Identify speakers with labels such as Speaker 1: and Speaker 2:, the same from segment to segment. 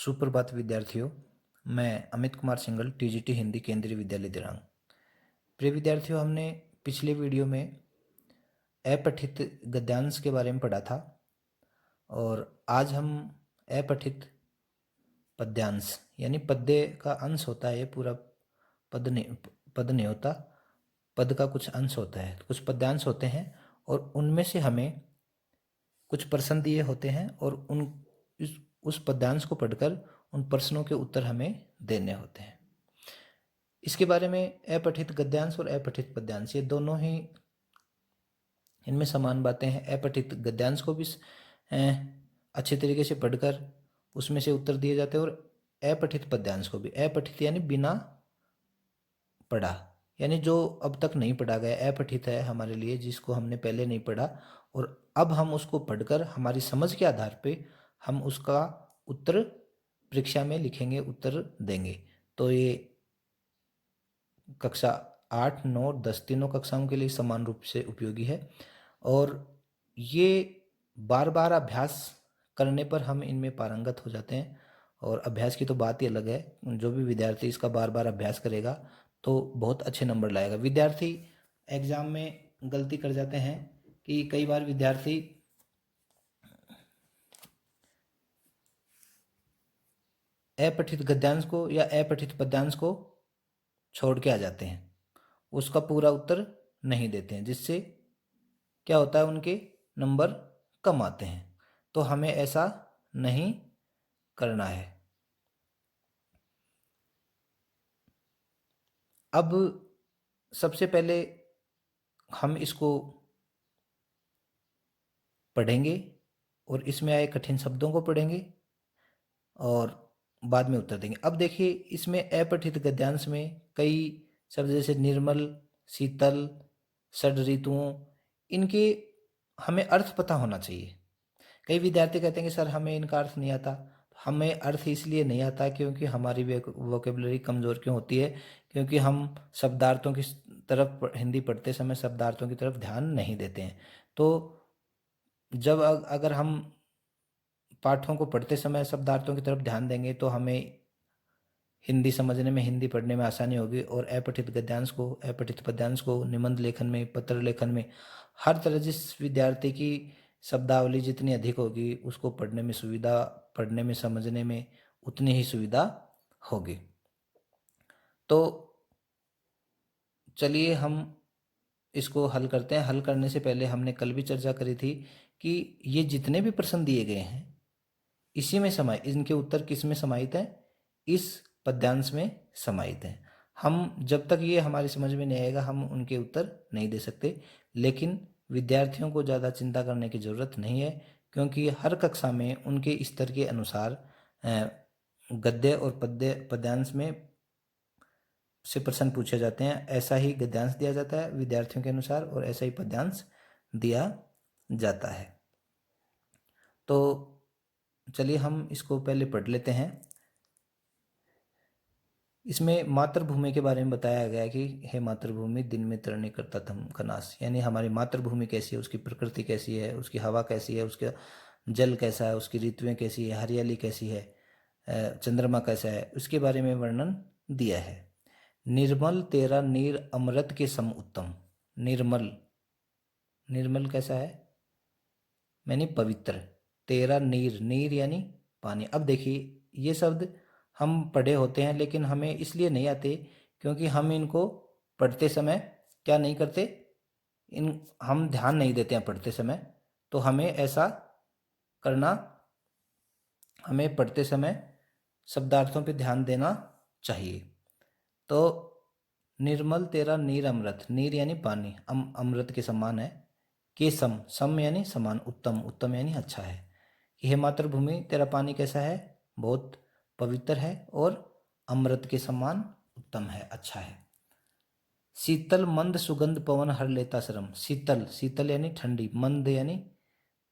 Speaker 1: सुप्रभात विद्यार्थियों। मैं अमित कुमार सिंघल, टीजीटी हिंदी, केंद्रीय विद्यालय दिरांग। प्रिय विद्यार्थियों, हमने पिछले वीडियो में अपठित गद्यांश के बारे में पढ़ा था और आज हम अपठित पद्यांश यानी पद्य का अंश होता है। ये पूरा पद नहीं होता, पद का कुछ अंश होता है, कुछ पद्यांश होते हैं और उनमें से हमें कुछ प्रश्न दिए होते हैं और उस पद्यांश को पढ़कर उन प्रश्नों के उत्तर हमें देने होते हैं। इसके बारे में अपठित गद्यांश और अपठित पद्यांश, ये दोनों ही इनमें समान बातें हैं। अपठित गद्यांश को भी अच्छे तरीके से पढ़कर उसमें से उत्तर दिए जाते हैं और अपठित पद्यांश को भी, अपठित यानी बिना पढ़ा, यानी जो अब तक नहीं पढ़ा गया, अपठित है हमारे लिए, जिसको हमने पहले नहीं पढ़ा और अब हम उसको पढ़कर हमारी समझ के आधार पे हम उसका उत्तर परीक्षा में लिखेंगे, उत्तर देंगे। तो ये कक्षा 8, 9, 10 तीनों कक्षाओं के लिए समान रूप से उपयोगी है और ये बार बार अभ्यास करने पर हम इनमें पारंगत हो जाते हैं। और अभ्यास की तो बात ही अलग है, जो भी विद्यार्थी इसका बार बार अभ्यास करेगा तो बहुत अच्छे नंबर लाएगा। विद्यार्थी एग्जाम में गलती कर जाते हैं कि कई बार विद्यार्थी अपठित गद्यांश को या अपठित पद्यांश को छोड़ के आ जाते हैं, उसका पूरा उत्तर नहीं देते हैं, जिससे क्या होता है, उनके नंबर कम आते हैं। तो हमें ऐसा नहीं करना है। अब सबसे पहले हम इसको पढ़ेंगे और इसमें आए कठिन शब्दों को पढ़ेंगे और बाद में उत्तर देंगे। अब देखिए, इसमें अपठित गद्यांश में कई शब्द जैसे निर्मल, शीतल, षड ऋतुओं, इनके हमें अर्थ पता होना चाहिए। कई विद्यार्थी कहते हैं कि सर हमें इनका अर्थ नहीं आता। हमें अर्थ इसलिए नहीं आता क्योंकि हमारी वोकेबलरी कमज़ोर क्यों होती है, क्योंकि हम शब्दार्थों की तरफ हिंदी पढ़ते समय शब्दार्थों की तरफ ध्यान नहीं देते हैं। तो जब अगर हम पाठों को पढ़ते समय शब्दार्थों की तरफ ध्यान देंगे तो हमें हिंदी समझने में, हिंदी पढ़ने में आसानी होगी और अपठित गद्यांश को, अपठित पद्यांश को निबंध लेखन में, पत्र लेखन में, हर तरह जिस विद्यार्थी की शब्दावली जितनी अधिक होगी उसको पढ़ने में सुविधा, पढ़ने में, समझने में उतनी ही सुविधा होगी। तो चलिए हम इसको हल करते हैं। हल करने से पहले हमने कल भी चर्चा करी थी कि ये जितने भी प्रश्न दिए गए हैं इसी में इनके उत्तर किस में समाहित हैं, इस पद्यांश में समाहित हैं। हम जब तक ये हमारी समझ में नहीं आएगा हम उनके उत्तर नहीं दे सकते। लेकिन विद्यार्थियों को ज़्यादा चिंता करने की ज़रूरत नहीं है, क्योंकि हर कक्षा में उनके स्तर के अनुसार गद्य और पद्यांश में से प्रश्न पूछे जाते हैं। ऐसा ही गद्यांश दिया जाता है विद्यार्थियों के अनुसार और ऐसा ही पद्यांश दिया जाता है। तो चलिए हम इसको पहले पढ़ लेते हैं। इसमें मातृभूमि के बारे में बताया गया है कि हे मातृभूमि, दिन में तरने करता थम का नाश, यानी हमारी मातृभूमि कैसी है, उसकी प्रकृति कैसी है, उसकी हवा कैसी है, उसका जल कैसा है, उसकी ऋतुएं कैसी है, हरियाली कैसी है, चंद्रमा कैसा है, उसके बारे में वर्णन दिया है। निर्मल तेरा नीर अमृत के सम उत्तम। निर्मल, निर्मल कैसा है, यानी पवित्र। तेरा नीर, नीर यानी पानी। अब देखिए, ये शब्द हम पढ़े होते हैं लेकिन हमें इसलिए नहीं आते क्योंकि हम इनको पढ़ते समय क्या नहीं करते, हम ध्यान नहीं देते हैं पढ़ते समय। तो हमें ऐसा करना, हमें पढ़ते समय शब्दार्थों पे ध्यान देना चाहिए। तो निर्मल तेरा नीर अमृत, नीर यानी पानी, अमृत के समान है। के सम, सम यानी समान, उत्तम, उत्तम यानी अच्छा है। हे मातृभूमि, तेरा पानी कैसा है, बहुत पवित्र है और अमृत के समान उत्तम है, अच्छा है। शीतल मंद सुगंध पवन हर लेता श्रम। शीतल, शीतल यानी ठंडी, मंद यानी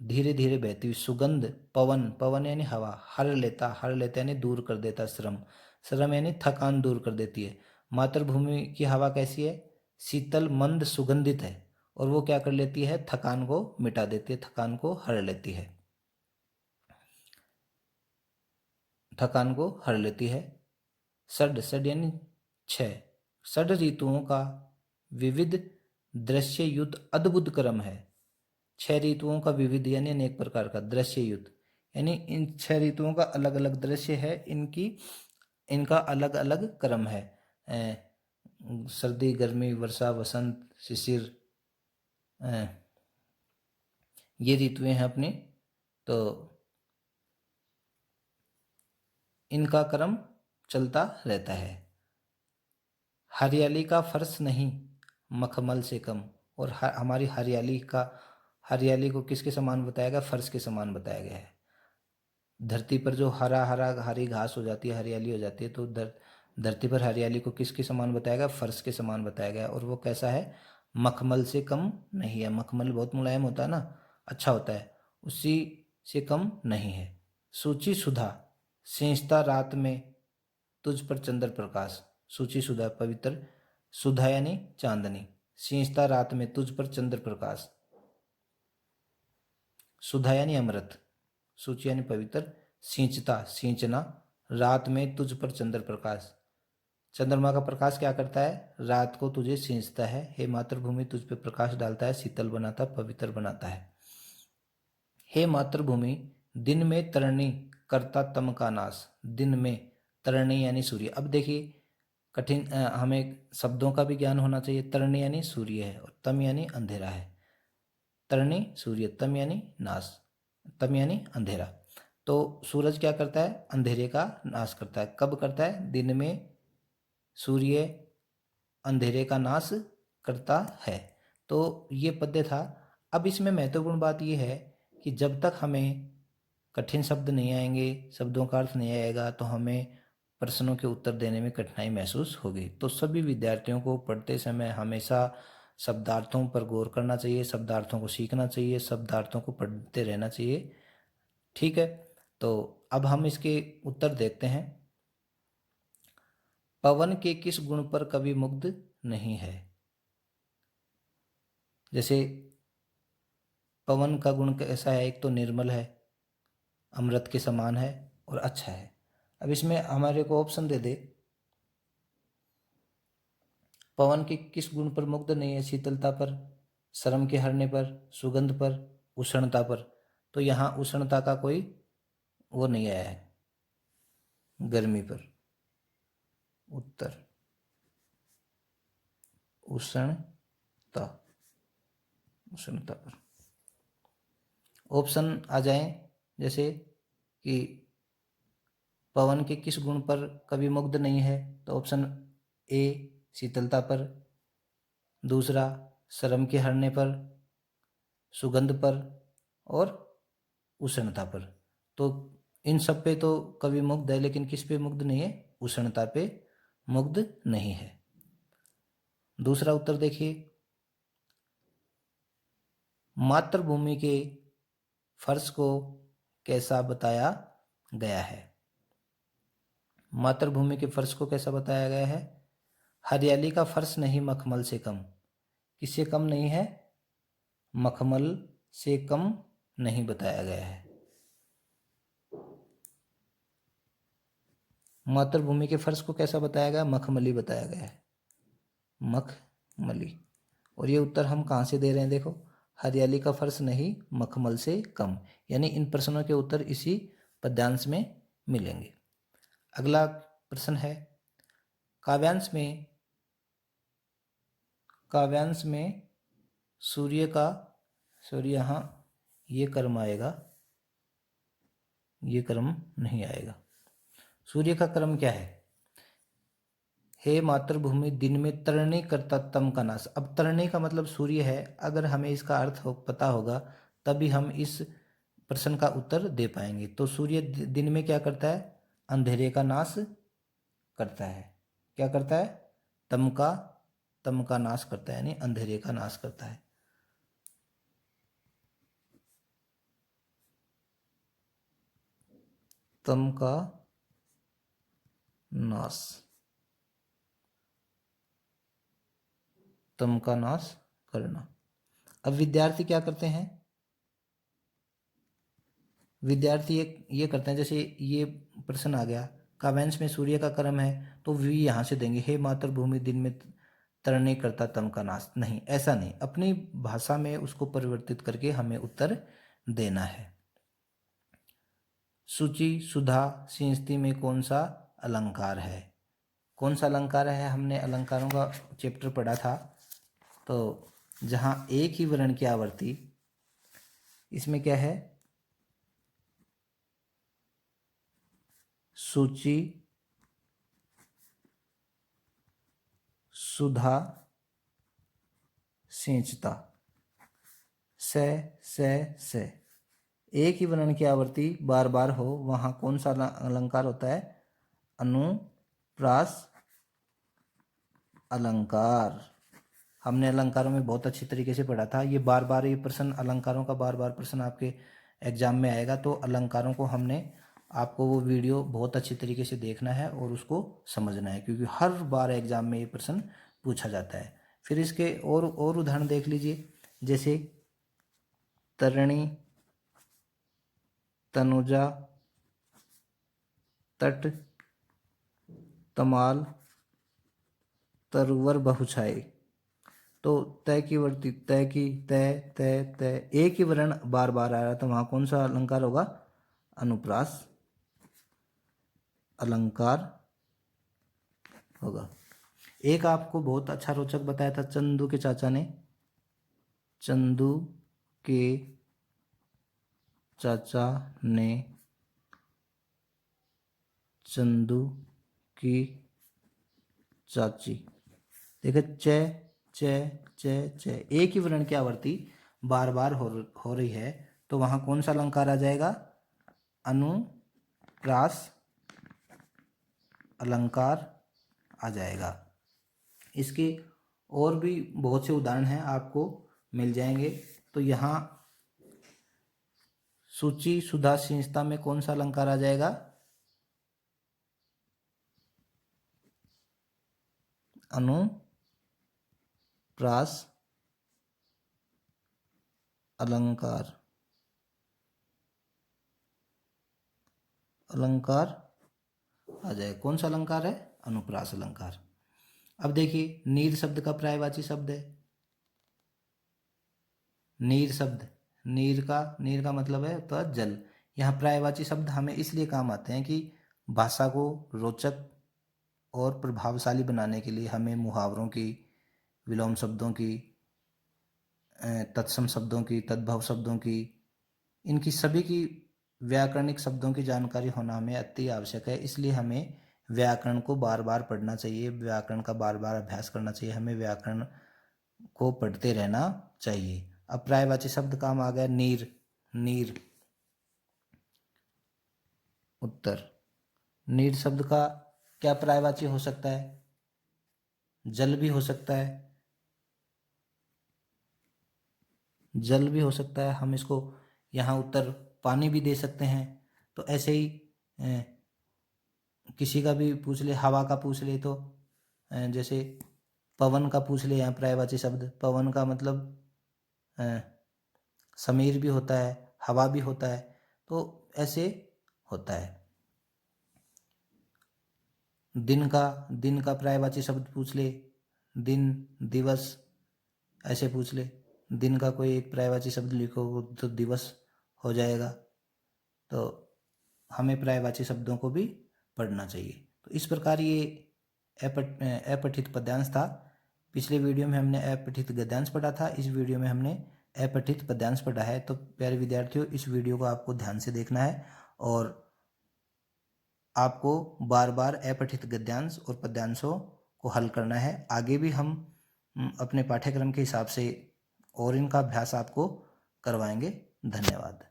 Speaker 1: धीरे धीरे बहती हुई, सुगंध, पवन, पवन यानी हवा, हर लेता, हर लेता यानी दूर कर देता, श्रम, श्रम यानी थकान दूर कर देती है। मातृभूमि की हवा कैसी है, शीतल मंद सुगंधित है और वो क्या कर लेती है, थकान को मिटा देती है, थकान को हर लेती है, थकान को हर लेती है। षड, षड यानी 6, षड ऋतुओं का विविध दृश्य युद्ध अद्भुत क्रम है। 6 ऋतुओं का विविध यानी अनेक प्रकार का, दृश्य युद्ध यानी इन 6 ऋतुओं का अलग अलग दृश्य है, इनका अलग अलग क्रम है। सर्दी, गर्मी, वर्षा, वसंत, शिशिर, ये ऋतुएं हैं अपनी। तो इनका क्रम चलता रहता है। हरियाली का फर्श नहीं मखमल से कम, और हमारी हरियाली को किसके समान बताया गया? फर्श के समान बताया गया है। धरती पर जो हरा हरा हरी घास हो जाती है, हरियाली हो जाती है, तो धरती पर हरियाली को किसके समान बताया गया? फर्श के समान बताया गया। और वो कैसा है? मखमल से कम नहीं है। मखमल बहुत मुलायम होता है ना, अच्छा होता है, उसी से कम नहीं है। सूची सुधा सींचता रात में तुझ पर चंद्र प्रकाश। सूची सुधा पवित्र, सुधा यानी चांदनी, सींचता रात में तुझ पर चंद्र प्रकाश। सुधा यानी अमृत, सूची यानी पवित्र, सींचता सींचना, रात में तुझ पर चंद्र प्रकाश। चंद्रमा का प्रकाश क्या करता है? रात को तुझे सींचता है। हे मातृभूमि तुझ पे प्रकाश डालता है, शीतल बनाता, पवित्र बनाता है। हे मातृभूमि दिन में तरणी करता तम का नाश। दिन में तरणी यानी सूर्य। अब देखिए कठिन, हमें शब्दों का भी ज्ञान होना चाहिए। तरणी यानी सूर्य है और तम यानी अंधेरा है। तरणी सूर्य, तम यानी नाश, तम यानी अंधेरा। तो सूरज क्या करता है? अंधेरे का नाश करता है। कब करता है? दिन में सूर्य अंधेरे का नाश करता है। तो ये पद्य था। अब इसमें महत्वपूर्ण बात यह है कि जब तक हमें कठिन शब्द नहीं आएंगे, शब्दों का अर्थ नहीं आएगा, तो हमें प्रश्नों के उत्तर देने में कठिनाई महसूस होगी। तो सभी विद्यार्थियों को पढ़ते समय हमेशा शब्दार्थों पर गौर करना चाहिए, शब्दार्थों को सीखना चाहिए, शब्दार्थों को पढ़ते रहना चाहिए। ठीक है, तो अब हम इसके उत्तर देखते हैं। पवन के किस गुण पर कवि मुग्ध नहीं है? जैसे पवन का गुण कैसा है? एक तो निर्मल है, अमृत के समान है और अच्छा है। अब इसमें हमारे को ऑप्शन दे दे, पवन के किस गुण पर मुग्ध नहीं है? शीतलता पर, श्रम के हरने पर, सुगंध पर, उष्णता पर। तो यहाँ उष्णता का कोई वो नहीं आया है। गर्मी पर, उत्तर उष्णता, उष्णता पर ऑप्शन आ जाए, जैसे कि पवन के किस गुण पर कवि मुग्ध नहीं है? तो ऑप्शन ए शीतलता पर, दूसरा श्रम के हरने पर, सुगंध पर और उष्णता पर। तो इन सब पे तो कवि मुग्ध है, लेकिन किस पे मुग्ध नहीं है? उष्णता पे मुग्ध नहीं है। दूसरा उत्तर देखिए, मातृभूमि के फर्श को कैसा बताया गया है? मातृभूमि के फर्श को कैसा बताया गया है? हरियाली का फर्श नहीं मखमल से कम। किससे कम नहीं है? मखमल से कम नहीं बताया गया है। मातृभूमि के फर्श को कैसा बताया गया? मखमली बताया गया है, मखमली। और ये उत्तर हम कहाँ से दे रहे हैं? देखो, हरियाली का फर्श नहीं मखमल से कम, यानी इन प्रश्नों के उत्तर इसी पद्यांश में मिलेंगे। अगला प्रश्न है, काव्यांश में सूर्य का, सूर्य, यहाँ ये कर्म आएगा, ये कर्म नहीं आएगा। सूर्य का कर्म क्या है? हे मातृभूमि दिन में तरणी करता तम का नाश। अब तरणी का मतलब सूर्य है। अगर हमें इसका अर्थ पता होगा तभी हम इस प्रश्न का उत्तर दे पाएंगे। तो सूर्य दिन में क्या करता है? अंधेरे का नाश करता है। क्या करता है? तम का नाश करता है, यानी अंधेरे का नाश करता है। तम का नाश, तम का नाश करना। अब विद्यार्थी क्या करते हैं? विद्यार्थी ये करते हैं, जैसे ये प्रश्न आ गया, काव्यांश में सूर्य का क्रम है तो वी यहाँ से देंगे, हे मातृभूमि दिन में तरने करता तम का नाश। नहीं, ऐसा नहीं, अपनी भाषा में उसको परिवर्तित करके हमें उत्तर देना है। सूची सुधा सिंस्ती में कौन सा अलंकार है? कौन सा अलंकार है? हमने अलंकारों का चैप्टर पढ़ा था, तो जहाँ एक ही वर्ण की आवर्ती, इसमें क्या है? सूची सुधा सिंचता, से एक ही वर्ण की आवर्ती बार बार हो, वहाँ कौन सा अलंकार होता है? अनुप्रास अलंकार। हमने अलंकारों में बहुत अच्छी तरीके से पढ़ा था। ये बार बार ये प्रश्न, अलंकारों का बार बार प्रश्न आपके एग्जाम में आएगा, तो अलंकारों को हमने आपको वो वीडियो बहुत अच्छी तरीके से देखना है और उसको समझना है, क्योंकि हर बार एग्जाम में ये प्रश्न पूछा जाता है। फिर इसके और उदाहरण देख लीजिए, जैसे तरणी, तनुजा, तट, तमाल, तरुवर, बहुछाई। तो तय की वर्ती, तय की, तय तय तय, एक ही वर्ण बार बार आ रहा है, तो वहाँ कौन सा अलंकार होगा? अनुप्रास अलंकार होगा। एक आपको बहुत अच्छा रोचक बताया था चंदू के चाचा ने, चंदू के चाचा ने चंदू की चाची। देखिए च, एक ही वर्ण की आवर्ती बार बार हो रही है, तो वहाँ कौन सा अलंकार आ जाएगा? अनुप्रास अलंकार आ जाएगा। इसके और भी बहुत से उदाहरण हैं, आपको मिल जाएंगे। तो यहाँ सूची सुधा सिंचता में कौन सा अलंकार आ जाएगा? अनुप्रास अलंकार आ जाए। कौन सा अलंकार है? अनुप्रास अलंकार। अब देखिए, नीर शब्द का पर्यायवाची शब्द है नीर शब्द। नीर का मतलब है तो जल। यहाँ पर्यायवाची शब्द हमें इसलिए काम आते हैं कि भाषा को रोचक और प्रभावशाली बनाने के लिए हमें मुहावरों की, विलोम शब्दों की, तत्सम शब्दों की, तद्भव शब्दों की, इनकी सभी की व्याकरणिक शब्दों की जानकारी होना हमें अति आवश्यक है। इसलिए हमें व्याकरण को बार बार पढ़ना चाहिए, व्याकरण का बार बार अभ्यास करना चाहिए, हमें व्याकरण को पढ़ते रहना चाहिए। अब पर्यायवाची शब्द काम आ गया नीर। उत्तर, नीर शब्द का क्या पर्यायवाची हो सकता है? जल भी हो सकता है, हम इसको यहाँ उत्तर पानी भी दे सकते हैं। तो ऐसे ही किसी का भी पूछ ले, हवा का पूछ ले, तो जैसे पवन का पूछ ले, यहाँ पर्यायवाची शब्द, पवन का मतलब समीर भी होता है, हवा भी होता है, तो ऐसे होता है। दिन का पर्यायवाची शब्द पूछ ले, दिन, दिवस, ऐसे पूछ ले। दिन का कोई एक पर्यायवाची शब्द लिखो तो दिवस हो जाएगा। तो हमें पर्यायवाची शब्दों को भी पढ़ना चाहिए। तो इस प्रकार ये अपठित पद्यांश था। पिछले वीडियो में हमने अपठित गद्यांश पढ़ा था, इस वीडियो में हमने अपठित पद्यांश पढ़ा है। तो प्यारे विद्यार्थियों, इस वीडियो को आपको ध्यान से देखना है और आपको बार बार अपठित गद्यांश और पद्यांशों को हल करना है। आगे भी हम अपने पाठ्यक्रम के हिसाब से और इनका अभ्यास आपको करवाएंगे। धन्यवाद।